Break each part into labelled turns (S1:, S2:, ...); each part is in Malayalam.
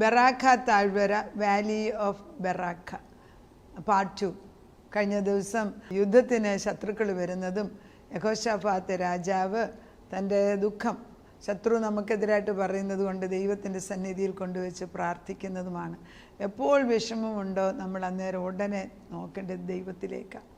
S1: ബെറാഖ താഴ്വര, വാലി ഓഫ് ബെറാഖ പാർട്ട് 2. കഴിഞ്ഞ ദിവസം യുദ്ധത്തിന് ശത്രുക്കൾ വരുന്നതും യഹോശാഫാത്ത് രാജാവ് തൻ്റെ ദുഃഖം ശത്രു നമുക്കെതിരായിട്ട് പറയുന്നത് കൊണ്ട് ദൈവത്തിൻ്റെ സന്നിധിയിൽ കൊണ്ടുവച്ച് പ്രാർത്ഥിക്കുന്നതുമാണ്. എപ്പോൾ വിഷമമുണ്ടോ നമ്മൾ അന്നേരം ഉടനെ നോക്കേണ്ടത് ദൈവത്തിലേക്കാണ്.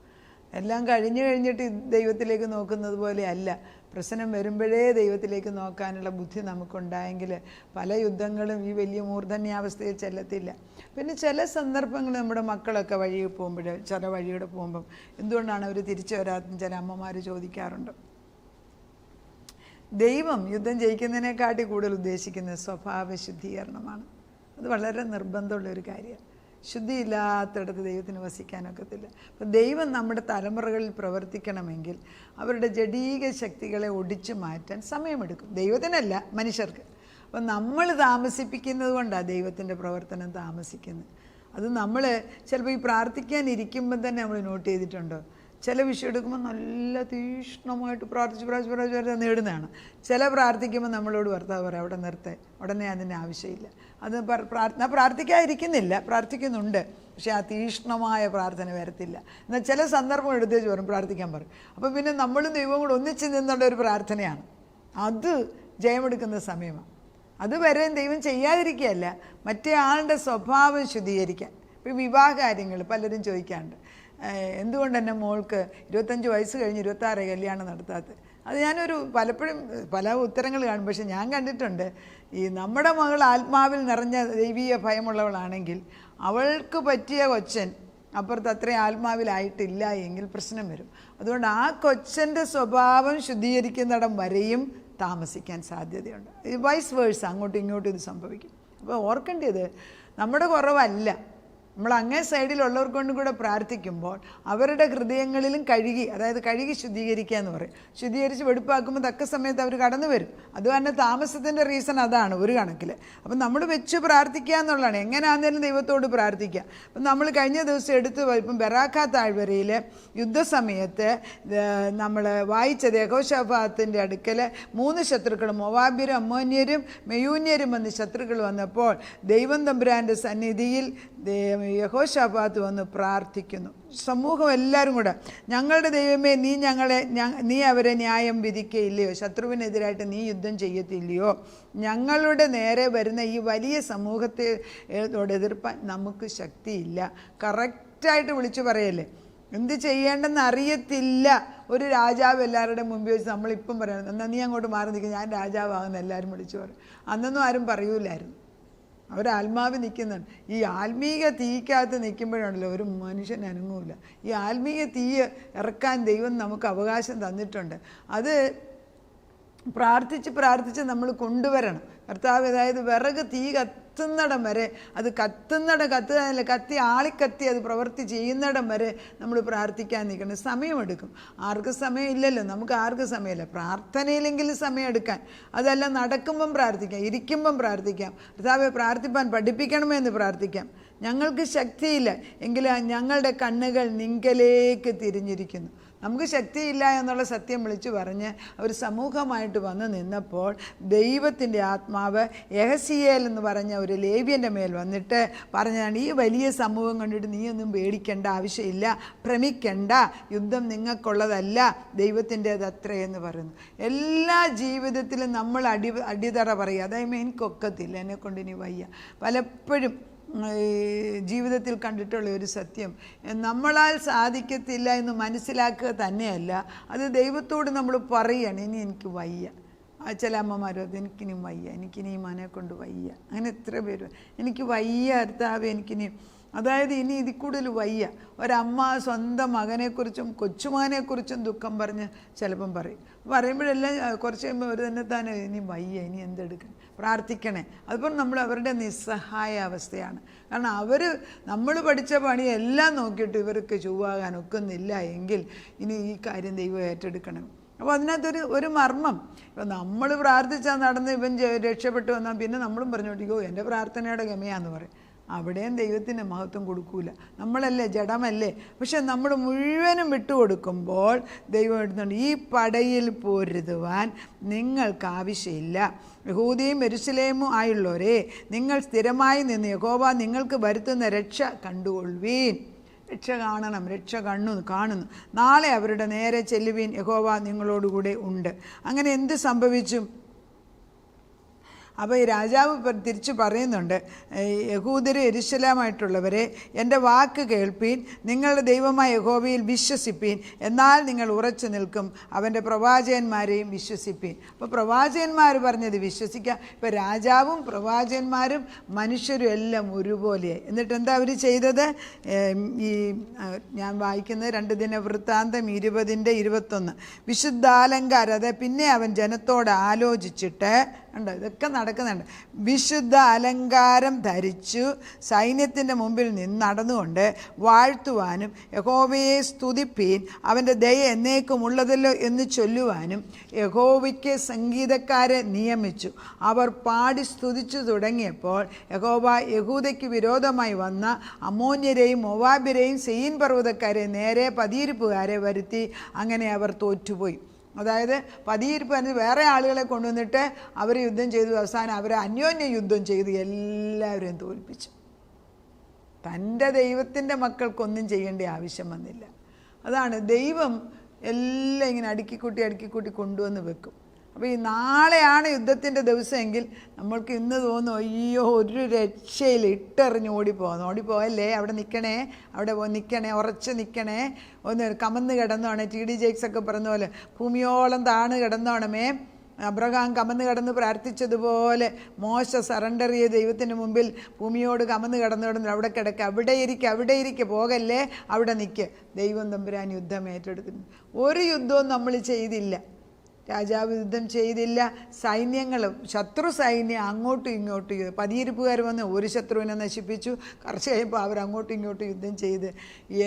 S1: എല്ലാം കഴിഞ്ഞിട്ട് ദൈവത്തിലേക്ക് നോക്കുന്നത് പോലെ അല്ല. പ്രശ്നം വരുമ്പോഴേ ദൈവത്തിലേക്ക് നോക്കാനുള്ള ബുദ്ധി നമുക്കുണ്ടായെങ്കിൽ പല യുദ്ധങ്ങളും ഈ വലിയ മൂർധന്യാവസ്ഥയിൽ ചെല്ലത്തില്ല. പിന്നെ ചില സന്ദർഭങ്ങൾ നമ്മുടെ മക്കളൊക്കെ വഴിയിൽ പോകുമ്പോൾ, ചില വഴിയുടെ പോകുമ്പം എന്തുകൊണ്ടാണ് അവർ തിരിച്ചു വരാത്ത ചില അമ്മമാർ ചോദിക്കാറുണ്ട്. ദൈവം യുദ്ധം ജയിക്കുന്നതിനെക്കാട്ടി കൂടുതൽ ഉദ്ദേശിക്കുന്നത് സ്വഭാവ ശുദ്ധീകരണമാണ്. അത് വളരെ നിർബന്ധമുള്ളൊരു കാര്യമാണ്. ശുദ്ധിയില്ലാത്തിടത്ത് ദൈവത്തിന് വസിക്കാനൊക്കത്തില്ല. അപ്പം ദൈവം നമ്മുടെ തലമുറകളിൽ പ്രവർത്തിക്കണമെങ്കിൽ അവരുടെ ജഡീക ശക്തികളെ ഒടിച്ചു മാറ്റാൻ സമയമെടുക്കും. ദൈവത്തിനല്ല, മനുഷ്യർക്ക്. അപ്പം നമ്മൾ താമസിപ്പിക്കുന്നത് കൊണ്ടാണ് ദൈവത്തിൻ്റെ പ്രവർത്തനം താമസിക്കുന്നത്. അത് നമ്മൾ ചിലപ്പോൾ ഈ പ്രാർത്ഥിക്കാനിരിക്കുമ്പം തന്നെ നമ്മൾ നോട്ട് ചെയ്തിട്ടുണ്ടോ, ചില വിഷയം എടുക്കുമ്പോൾ നല്ല തീക്ഷ്ണമായിട്ട് പ്രാർത്ഥിച്ച് നേടുന്നതാണ്. ചില പ്രാർത്ഥിക്കുമ്പോൾ നമ്മളോട് ഭർത്താവ് പറയാം അവിടെ നിർത്തേ, ഉടനെ അതിൻ്റെ ആവശ്യമില്ല. അത് പ്രാർത്ഥിക്കാതിരിക്കുന്നില്ല, പ്രാർത്ഥിക്കുന്നുണ്ട്, പക്ഷേ ആ തീക്ഷ്ണമായ പ്രാർത്ഥന വരത്തില്ല. എന്നാൽ ചില സന്ദർഭം എടുത്തേച്ച് പറയും പ്രാർത്ഥിക്കാൻ പറയും. അപ്പം പിന്നെ നമ്മളും ദൈവവും കൂടെ ഒന്നിച്ച് നിന്നുള്ള ഒരു പ്രാർത്ഥനയാണ്. അത് ജയമെടുക്കുന്ന സമയമാണ്. അതുവരെയും ദൈവം ചെയ്യാതിരിക്കുകയല്ല, മറ്റേ ആളുടെ സ്വഭാവം ശുദ്ധീകരിക്കാൻ. ഇപ്പോൾ വിവാഹ കാര്യങ്ങൾ പലരും ചോദിക്കാറുണ്ട്, എന്തുകൊണ്ട് എൻ്റെ മോൾക്ക് 25 വയസ്സ് കഴിഞ്ഞ് 26 കല്യാണം നടത്താത്തത്? അത് ഞാനൊരു പലപ്പോഴും പല ഉത്തരങ്ങൾ കാണും. പക്ഷെ ഞാൻ കണ്ടിട്ടുണ്ട്, ഈ നമ്മുടെ മകൾ ആത്മാവിൽ നിറഞ്ഞ ദൈവീയ ഭയമുള്ളവളാണെങ്കിൽ അവൾക്ക് പറ്റിയ കൊച്ചൻ അപ്പുറത്ത് അത്രയും ആത്മാവിലായിട്ടില്ല എങ്കിൽ പ്രശ്നം വരും. അതുകൊണ്ട് ആ കൊച്ചൻ്റെ സ്വഭാവം ശുദ്ധീകരിക്കുന്നിടം വരെയും താമസിക്കാൻ സാധ്യതയുണ്ട്. ഇത് വൈസ് വേഴ്സ്, അങ്ങോട്ടും ഇങ്ങോട്ടും ഇത് സംഭവിക്കും. അപ്പോൾ ഓർക്കേണ്ടത് നമ്മുടെ കുറവല്ല, നമ്മൾ അങ്ങേ സൈഡിലുള്ളവർക്ക് കൊണ്ടും കൂടെ പ്രാർത്ഥിക്കുമ്പോൾ അവരുടെ ഹൃദയങ്ങളിലും കഴുകി, അതായത് കഴുകി ശുദ്ധീകരിക്കുക എന്ന് പറയും. ശുദ്ധീകരിച്ച് വെടുപ്പാക്കുമ്പോൾ തക്ക സമയത്ത് അവർ കടന്നു വരും. അത് തന്നെ താമസത്തിൻ്റെ റീസൺ അതാണ് ഒരു കണക്കിൽ. അപ്പം നമ്മൾ വെച്ച് പ്രാർത്ഥിക്കുക എന്നുള്ളതാണ്. എങ്ങനെയാണെങ്കിലും ദൈവത്തോട് പ്രാർത്ഥിക്കുക. അപ്പം നമ്മൾ കഴിഞ്ഞ ദിവസം ഇപ്പം ബെറാഖ താഴ്വരയിൽ യുദ്ധസമയത്ത് നമ്മൾ വായിച്ചത് യഹോശാഫാത്തിൻ്റെ അടുക്കൽ 3 ശത്രുക്കളും, മൊവാബ്യരും അമ്മോന്യരും മെയൂന്യരും വന്ന് ശത്രുക്കൾ വന്നപ്പോൾ ദൈവം തമ്പുരാൻ്റെ സന്നിധിയിൽ യഹോശാഫാത്ത് വന്ന് പ്രാർത്ഥിക്കുന്നു. സമൂഹം എല്ലാവരും കൂടെ, ഞങ്ങളുടെ ദൈവമേ, നീ അവരെ ന്യായം വിധിക്കയില്ലയോ? ശത്രുവിനെതിരായിട്ട് നീ യുദ്ധം ചെയ്യത്തില്ലയോ? ഞങ്ങളുടെ നേരെ വരുന്ന ഈ വലിയ സമൂഹത്തോട് എതിർപ്പാൻ നമുക്ക് ശക്തിയില്ല. കറക്റ്റായിട്ട് വിളിച്ചു പറയല്ലേ, എന്ത് ചെയ്യേണ്ടെന്ന് അറിയത്തില്ല. ഒരു രാജാവ് എല്ലാവരുടെ മുമ്പിൽ വെച്ച് നമ്മളിപ്പം പറയണം, എന്നാൽ നീ അങ്ങോട്ട് മാറി നിൽക്കുക, ഞാൻ രാജാവാകുന്ന എല്ലാവരും വിളിച്ചു പറയും. അന്നൊന്നും ആരും പറയൂലായിരുന്നു. അവരാത്മാവ് നിൽക്കുന്നുണ്ട്. ഈ ആത്മീക തീക്കകത്ത് നിൽക്കുമ്പോഴാണല്ലോ ഒരു മനുഷ്യൻ അനങ്ങൂല. ഈ ആത്മീക തീ ഇറക്കാൻ ദൈവം നമുക്ക് അവകാശം തന്നിട്ടുണ്ട്. അത് പ്രാർത്ഥിച്ച് നമ്മൾ കൊണ്ടുവരണം. കർത്താവ്, അതായത് വിറക് തീ കത്തുന്നിടം വരെ, അത് കത്തുന്നില്ല, ആളിക്കത്തി അത് പ്രവൃത്തി ചെയ്യുന്നിടം വരെ നമ്മൾ പ്രാർത്ഥിക്കാൻ നിൽക്കണം. സമയമെടുക്കും. ആർക്ക് സമയമില്ലല്ലോ, നമുക്ക് ആർക്ക് സമയമില്ല. പ്രാർത്ഥനയിലെങ്കിലും സമയം എടുക്കാൻ. അതെല്ലാം നടക്കുമ്പം പ്രാർത്ഥിക്കാം, ഇരിക്കുമ്പം പ്രാർത്ഥിക്കാം. കർത്താവെ പ്രാർത്ഥിപ്പാൻ പഠിപ്പിക്കണമെന്ന് പ്രാർത്ഥിക്കാം. ഞങ്ങൾക്ക് ശക്തിയില്ല എങ്കിലും ഞങ്ങളുടെ കണ്ണുകൾ നിങ്കലേക്ക് തിരിഞ്ഞിരിക്കുന്നു. നമുക്ക് ശക്തിയില്ല എന്നുള്ള സത്യം വിളിച്ചു പറഞ്ഞ് അവർ സമൂഹമായിട്ട് വന്ന് നിന്നപ്പോൾ ദൈവത്തിൻ്റെ ആത്മാവ് യഹസിയേൽ എന്ന് പറഞ്ഞ ഒരു ലേവ്യൻ്റെ മേൽ വന്നിട്ട് പറഞ്ഞാണ്, ഈ വലിയ സമൂഹം കണ്ടിട്ട് നീയൊന്നും പേടിക്കേണ്ട ആവശ്യമില്ല, ഭ്രമിക്കണ്ട, യുദ്ധം നിങ്ങൾക്കുള്ളതല്ല, ദൈവത്തിൻ്റേത് അത്രയെന്ന് പറയുന്നു. എല്ലാ ജീവിതത്തിലും നമ്മൾ അടിതറ പറയുക, അതായത് എനിക്കൊക്കത്തില്ല, എന്നെക്കൊണ്ട് ഇനി വയ്യ. പലപ്പോഴും ജീവിതത്തിൽ കണ്ടിട്ടുള്ള ഒരു സത്യം, നമ്മളാൽ സാധിക്കത്തില്ല എന്ന് മനസ്സിലാക്കുക തന്നെയല്ല, അത് ദൈവത്തോട് നമ്മൾ പറയണം, ഇനി എനിക്ക് വയ്യ. ചില അമ്മമാരും എനിക്കിനി വയ്യ, എനിക്കിനി മനെ കൊണ്ട് വയ്യ. അങ്ങനെ എത്ര പേര്, എനിക്ക് വയ്യ കർത്താവേ, എനിക്കിനി, അതായത് ഇനി ഇതിൽ കൂടുതൽ വയ്യ. ഒരമ്മ സ്വന്തം മകനെക്കുറിച്ചും കൊച്ചുമകനെക്കുറിച്ചും ദുഃഖം പറഞ്ഞ് ചിലപ്പം പറയുമ്പോഴെല്ലാം കുറച്ച് കഴിയുമ്പോൾ അവർ തന്നെ ഇനി വയ്യ, ഇനി എന്തെടുക്കണം, പ്രാർത്ഥിക്കണേ. അതിപ്പം നമ്മൾ അവരുടെ നിസ്സഹായ അവസ്ഥയാണ്. കാരണം നമ്മൾ പഠിച്ച പണിയെല്ലാം നോക്കിയിട്ട് ഇവർക്ക് ചൊവ്വാകാൻ ഒക്കുന്നില്ല എങ്കിൽ ഇനി ഈ കാര്യം ദൈവം ഏറ്റെടുക്കണം. അപ്പോൾ അതിനകത്തൊരു മർമ്മം, ഇപ്പം നമ്മൾ പ്രാർത്ഥിച്ചാൽ നടന്ന് ഇവൻ രക്ഷപ്പെട്ടു വന്നാൽ പിന്നെ നമ്മളും പറഞ്ഞോട്ടിക്കോ എൻ്റെ പ്രാർത്ഥനയുടെ ഗമയാന്ന് പറയും. അവിടെയും ദൈവത്തിന് മഹത്വം കൊടുക്കൂല. നമ്മളല്ലേ, ജഡമല്ലേ. പക്ഷെ നമ്മൾ മുഴുവനും വിട്ടുകൊടുക്കുമ്പോൾ ദൈവം എടുത്തുകൊണ്ട് ഈ പടയിൽ പൊരുതുവാൻ നിങ്ങൾക്ക് ആവശ്യമില്ല. യഹൂദയും യെരൂശലേമും ആയുള്ളവരെ, നിങ്ങൾ സ്ഥിരമായി നിന്ന് യഹോവ നിങ്ങൾക്ക് വരുത്തുന്ന രക്ഷ കണ്ടുകൊള്ളുവീൻ. രക്ഷ കാണണം, രക്ഷ കാണുന്നു. നാളെ അവരുടെ നേരെ ചെല്ലുവീൻ, യഹോവ നിങ്ങളോടുകൂടെ ഉണ്ട്. അങ്ങനെ എന്ത് സംഭവിച്ചു? അപ്പോൾ ഈ രാജാവ് തിരിച്ചു പറയുന്നുണ്ട്, യഹൂദര് യെരൂശലേമായിട്ടുള്ളവരെ, എൻ്റെ വാക്ക് കേൾപ്പീൻ, നിങ്ങളുടെ ദൈവമായ യഹോവയിൽ വിശ്വസിപ്പീൻ, എന്നാൽ നിങ്ങൾ ഉറച്ചു നിൽക്കും. അവൻ്റെ പ്രവാചകന്മാരെയും വിശ്വസിപ്പീൻ. അപ്പോൾ പ്രവാചകന്മാർ പറഞ്ഞത് വിശ്വസിക്കുക. ഇപ്പോൾ രാജാവും പ്രവാചകന്മാരും മനുഷ്യരും എല്ലാം ഒരുപോലെയായി. എന്നിട്ട് എന്താ അവർ ചെയ്തത്? ഈ ഞാൻ വായിക്കുന്നത് 2 ദിനവൃത്താന്തം 20:21. വിശുദ്ധാലങ്കാരം, അതെ, പിന്നെ അവൻ ജനത്തോട് ആലോചിച്ചിട്ട്, ഉണ്ടോ, ഇതൊക്കെ നടക്കുന്നുണ്ട്. വിശുദ്ധ അലങ്കാരം ധരിച്ചു സൈന്യത്തിൻ്റെ മുമ്പിൽ നിന്ന് നടന്നുകൊണ്ട് വാഴ്ത്തുവാനും യഹോവയെ സ്തുതിപ്പീൻ, അവൻ്റെ ദയ എന്നേക്കും ഉള്ളതല്ലോ എന്ന് ചൊല്ലുവാനും യഹോവയ്ക്ക് സംഗീതക്കാരെ നിയമിച്ചു. അവർ പാടി സ്തുതിച്ചു തുടങ്ങിയപ്പോൾ യഹോവ യഹൂദയ്ക്ക് വിരോധമായി വന്ന അമ്മോന്യരെയും മോവാബ്യരെയും സെയീൻ പർവ്വതക്കാരെ നേരെ പതിയിരിപ്പുകാരെ വരുത്തി. അങ്ങനെ അവർ തോറ്റുപോയി. അതായത് പതിയിരിപ്പ് വേറെ ആളുകളെ കൊണ്ടുവന്നിട്ട് അവർ യുദ്ധം ചെയ്തു. അവസാനം അവർ അന്യോന്യ യുദ്ധം ചെയ്ത് എല്ലാവരെയും തോൽപ്പിച്ചു. തൻ്റെ ദൈവത്തിൻ്റെ മക്കൾക്കൊന്നും ചെയ്യേണ്ട ആവശ്യം വന്നില്ല. അതാണ് ദൈവം എല്ലാം ഇങ്ങനെ അടുക്കിക്കൂട്ടി കൊണ്ടുവന്ന് വെക്കും. അപ്പോൾ ഈ നാളെയാണ് യുദ്ധത്തിൻ്റെ ദിവസമെങ്കിൽ നമ്മൾക്ക് ഇന്ന് തോന്നും, അയ്യോ ഒരു രക്ഷയിൽ ഇട്ടെറിഞ്ഞ് ഓടിപ്പോകല്ലേ, അവിടെ നിൽക്കണേ, അവിടെ നിൽക്കണേ, ഉറച്ച് നിൽക്കണേ, ഒന്ന് കമന്ന് കിടന്നോണേ. TD Jakes ഒക്കെ പറഞ്ഞ പോലെ ഭൂമിയോളം താണ് കിടന്നോണമേ. അബ്രഹാം കമന്ന് കിടന്ന് പ്രാർത്ഥിച്ചതുപോലെ മോശ സറണ്ടർ ചെയ്ത് ദൈവത്തിന് മുമ്പിൽ ഭൂമിയോട് കമന്ന് കിടന്നു അവിടെ കിടക്കുക, അവിടെ ഇരിക്കുക, പോകല്ലേ, അവിടെ നിൽക്കുക. ദൈവം തമ്പുരാൻ യുദ്ധം ഏറ്റെടുക്കുന്നു. ഒരു യുദ്ധവും നമ്മൾ ചെയ്തില്ല. രാജാവ് യുദ്ധം ചെയ്തില്ല. സൈന്യങ്ങൾ, ശത്രു സൈന്യം അങ്ങോട്ടും ഇങ്ങോട്ടും, പതിയിരിപ്പുകാർ വന്ന് ഒരു ശത്രുവിനെ നശിപ്പിച്ചു. കുറച്ച് കഴിയുമ്പോൾ അവർ അങ്ങോട്ടും ഇങ്ങോട്ടും യുദ്ധം ചെയ്ത്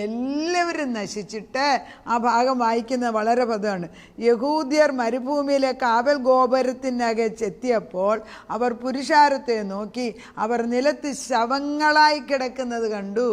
S1: എല്ലാവരും നശിച്ചിട്ട് ആ ഭാഗം വായിക്കുന്നത് വളരെ പദമാണ്. യഹൂദ്യർ മരുഭൂമിയിലെ കാവൽ ഗോപുരത്തിനകെ ചെത്തിയപ്പോൾ അവർ പുരുഷാരത്തെ നോക്കി, അവർ നിലത്ത് ശവങ്ങളായി കിടക്കുന്നത് കണ്ടു.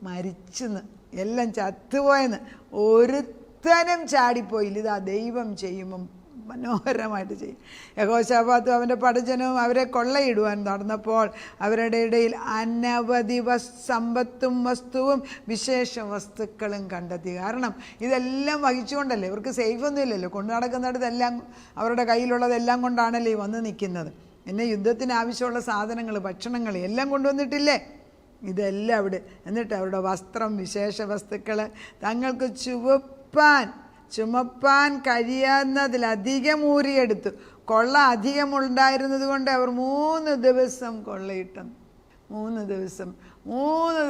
S1: മരിച്ചെന്ന്, എല്ലാം ചത്തുപോയെന്ന്. ഒരുത്തനും ചാടിപ്പോയില്ല. ഇതാ ദൈവം ചെയ്യുമ്പം മനോഹരമായിട്ട് ചെയ്യും. യഹോശാഫാത്തും അവൻ്റെ പടജനവും അവരെ കൊള്ളയിടുവാൻ നടന്നപ്പോൾ അവരുടെ ഇടയിൽ അനവധി സമ്പത്തും വസ്തുവും വിശേഷ വസ്തുക്കളും കണ്ടെത്തി. കാരണം ഇതെല്ലാം വഹിച്ചുകൊണ്ടല്ലേ, ഇവർക്ക് സേഫൊന്നും ഇല്ലല്ലോ. കൊണ്ടു നടക്കുന്നിടത്തെല്ലാം അവരുടെ കയ്യിലുള്ളതെല്ലാം കൊണ്ടാണല്ലേ ഈ വന്ന് നിൽക്കുന്നത്. പിന്നെ യുദ്ധത്തിന് ആവശ്യമുള്ള സാധനങ്ങൾ, ഭക്ഷണങ്ങൾ എല്ലാം കൊണ്ടുവന്നിട്ടില്ലേ, ഇതെല്ലാം അവിടെ. എന്നിട്ട് അവരുടെ വസ്ത്രം, വിശേഷ വസ്തുക്കൾ, തങ്ങൾക്ക് ചുമപ്പാൻ കഴിയാവുന്നതിലധികം ഊരിയെടുത്തു. കൊള്ള അധികമുണ്ടായിരുന്നത് കൊണ്ട് അവർ 3 ദിവസം കൊള്ളയിട്ടു. 3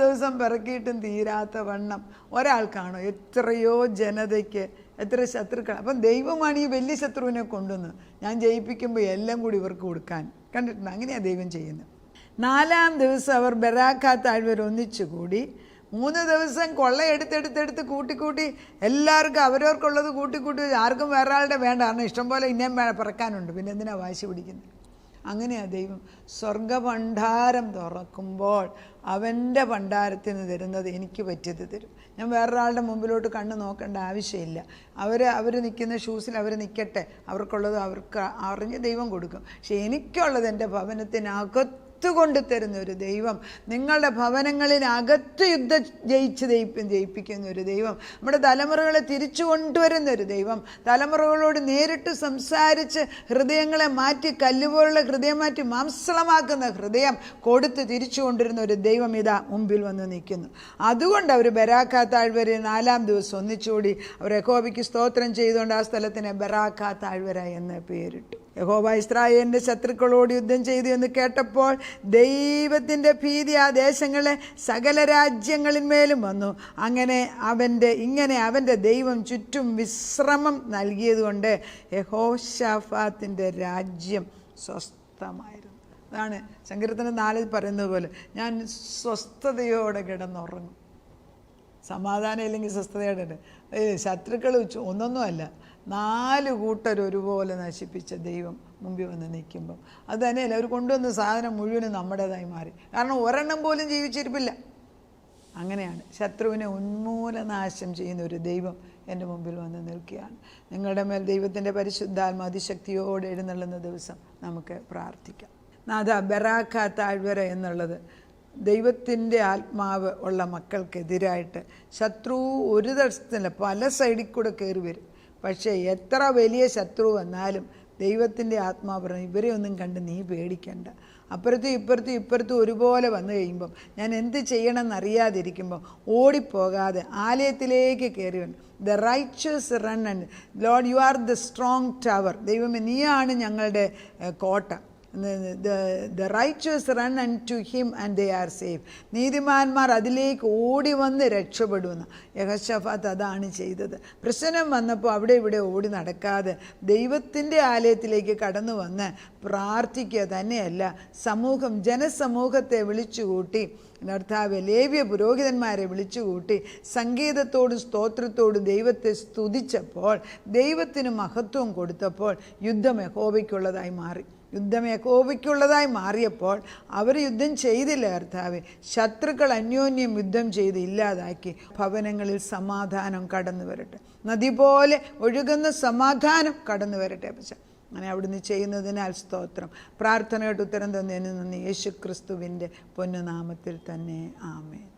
S1: ദിവസം പിറക്കിയിട്ടും തീരാത്ത വണ്ണം. ഒരാൾക്കാണോ, എത്രയോ ജനതയ്ക്ക്, എത്ര ശത്രുക്കൾ. അപ്പം ദൈവമാണ് ഈ വലിയ ശത്രുവിനെ കൊണ്ടുവന്നത്. ഞാൻ ജയിപ്പിക്കുമ്പോൾ എല്ലാം കൂടി ഇവർക്ക് കൊടുക്കാൻ. കണ്ടിട്ടുണ്ട്, അങ്ങനെയാണ് ദൈവം ചെയ്യുന്നത്. 4-ാം ദിവസം അവർ ബെറാഖ താഴ്വര ഒന്നിച്ചുകൂടി. 3 ദിവസം കൊള്ളയെടുത്തെടുത്ത് കൂട്ടിക്കൂട്ടി എല്ലാവർക്കും അവരവർക്കുള്ളത് കൂട്ടിക്കൂട്ടി, ആർക്കും വേറെ ആളുടെ വേണ്ട. കാരണം ഇഷ്ടം പോലെ ഇനിയും പിറക്കാനുണ്ട്, പിന്നെ എന്തിനാണ് വാശി പിടിക്കുന്നത്? അങ്ങനെയാണ് ദൈവം സ്വർഗഭണ്ഡാരം തുറക്കുമ്പോൾ അവൻ്റെ ഭണ്ഡാരത്തിന് തരുന്നത് എനിക്ക് പറ്റിയത് തരും. ഞാൻ വേറൊരാളുടെ മുമ്പിലോട്ട് കണ്ണ് നോക്കേണ്ട ആവശ്യമില്ല. അവർ നിൽക്കുന്ന ഷൂസിൽ അവർ നിൽക്കട്ടെ, അവർക്കുള്ളത് അവർക്ക് അറിഞ്ഞ് ദൈവം കൊടുക്കും. പക്ഷെ എനിക്കുള്ളത് എൻ്റെ ഭവനത്തിനകത്ത് കൊണ്ട് തരുന്ന ഒരു ദൈവം, നിങ്ങളുടെ ഭവനങ്ങളിനകത്ത് യുദ്ധം ജയിപ്പിക്കുന്ന ഒരു ദൈവം, നമ്മുടെ തലമുറകളെ തിരിച്ചു കൊണ്ടുവരുന്ന ഒരു ദൈവം, തലമുറകളോട് നേരിട്ട് സംസാരിച്ച് ഹൃദയങ്ങളെ മാറ്റി, കല്ലുപോലുള്ള ഹൃദയം മാറ്റി മാംസളമാക്കുന്ന ഹൃദയം കൊടുത്ത് തിരിച്ചു കൊണ്ടിരുന്ന ഒരു ദൈവം ഇതാ മുമ്പിൽ വന്ന് നിൽക്കുന്നു. അതുകൊണ്ട് അവർ ബെറാഖ താഴ്വര 4-ാം ദിവസം ഒന്നിച്ചുകൂടി അവർ യഹോവയ്ക്ക് സ്തോത്രം ചെയ്തുകൊണ്ട് ആ സ്ഥലത്തിന് ബെറാഖ താഴ്വര എന്ന് പേരിട്ടു. യഹോവ ഇസ്രായേലിൻ്റെ ശത്രുക്കളോട് യുദ്ധം ചെയ്തു എന്ന് കേട്ടപ്പോൾ ദൈവത്തിൻ്റെ ഭീതി ആ ദേശങ്ങളെ സകല രാജ്യങ്ങളിന്മേലും വന്നു. അങ്ങനെ അവൻ്റെ ദൈവം ചുറ്റും വിശ്രമം നൽകിയതുകൊണ്ട് യഹോശാഫാത്തിൻ്റെ രാജ്യം സ്വസ്ഥമായിരുന്നു. അതാണ് സങ്കീർത്തനം 4 പറയുന്നത് പോലെ, ഞാൻ സ്വസ്ഥതയോടെ കിടന്നുറങ്ങും. സമാധാനം ഇല്ലെങ്കിൽ സ്വസ്ഥതയുടെ ശത്രുക്കൾ ഒന്നൊന്നുമല്ല, 4 കൂട്ടർ ഒരുപോലെ നശിപ്പിച്ച ദൈവം മുമ്പിൽ വന്ന് നിൽക്കുമ്പം അത് തന്നെയല്ല, അവർ കൊണ്ടുവന്ന സാധനം മുഴുവനും നമ്മുടേതായി മാറി. കാരണം ഒരെണ്ണം പോലും ജീവിച്ചിരിപ്പില്ല. അങ്ങനെയാണ് ശത്രുവിനെ ഉന്മൂലനാശം ചെയ്യുന്ന ഒരു ദൈവം എൻ്റെ മുമ്പിൽ വന്ന് നിൽക്കുകയാണ്. നിങ്ങളുടെ മേൽ ദൈവത്തിൻ്റെ പരിശുദ്ധാത്മ അതിശക്തിയോടെ എഴുന്നള്ളുന്ന ദിവസം നമുക്ക് പ്രാർത്ഥിക്കാം. നാഥ, ബെറാഖ താഴ്വര എന്നുള്ളത് ദൈവത്തിൻ്റെ ആത്മാവ് ഉള്ള മക്കൾക്കെതിരായിട്ട് ശത്രു ഒരു തരത്തിലല്ല, പല സൈഡിൽ കൂടെ കയറി വരും. പക്ഷേ എത്ര വലിയ ശത്രു വന്നാലും ദൈവത്തിൻ്റെ ആത്മാവ് പറഞ്ഞു, ഇവരെ ഒന്നും കണ്ട് നീ പേടിക്കണ്ട. അപ്പുറത്തും ഇപ്പുറത്തും ഒരുപോലെ വന്നു കഴിയുമ്പം ഞാൻ എന്ത് ചെയ്യണമെന്നറിയാതിരിക്കുമ്പോൾ ഓടിപ്പോകാതെ ആലയത്തിലേക്ക് കയറി വന്നു. The righteous run and Lord you are the strong tower. ദൈവമേ, നീയാണ് ഞങ്ങളുടെ കോട്ട. The righteous run unto him and they are safe. നീതിമാന്മാർ അതിലേക്ക് ഓടി വന്ന് രക്ഷപ്പെടുമെന്ന്. യഹോശാഫാത്ത് അതാണ് ചെയ്തത്. പ്രശ്നം വന്നപ്പോൾ അവിടെ ഇവിടെ ഓടി നടക്കാതെ ദൈവത്തിൻ്റെ ആലയത്തിലേക്ക് കടന്നു വന്ന് പ്രാർത്ഥിക്കുക തന്നെയല്ല, ജനസമൂഹത്തെ വിളിച്ചുകൂട്ടി, കർത്താവ് ലേവ്യ പുരോഹിതന്മാരെ വിളിച്ചുകൂട്ടി സംഗീതത്തോടും സ്തോത്രത്തോടും ദൈവത്തെ സ്തുതിച്ചപ്പോൾ, ദൈവത്തിന് മഹത്വം കൊടുത്തപ്പോൾ യുദ്ധം യഹോവയ്ക്കുള്ളതായി മാറി. യുദ്ധം യഹോവയ്ക്കുള്ളതായി മാറിയപ്പോൾ അവർ യുദ്ധം ചെയ്തില്ല. കർത്താവെ, ശത്രുക്കൾ അന്യോന്യം യുദ്ധം ചെയ്ത് ഇല്ലാതാക്കി. ഭവനങ്ങളിൽ സമാധാനം കടന്നു വരട്ടെ, നദി പോലെ ഒഴുകുന്ന സമാധാനം കടന്നു വരട്ടെ. പക്ഷേ അങ്ങനെ അവിടുന്ന് ചെയ്യുന്നതിനാൽ സ്തോത്രം. പ്രാർത്ഥനയുടെ ഉത്തരം തന്നതിന് നന്ദി. യേശു ക്രിസ്തുവിൻ്റെ പൊന്നുനാമത്തിൽ തന്നെ ആമേൻ.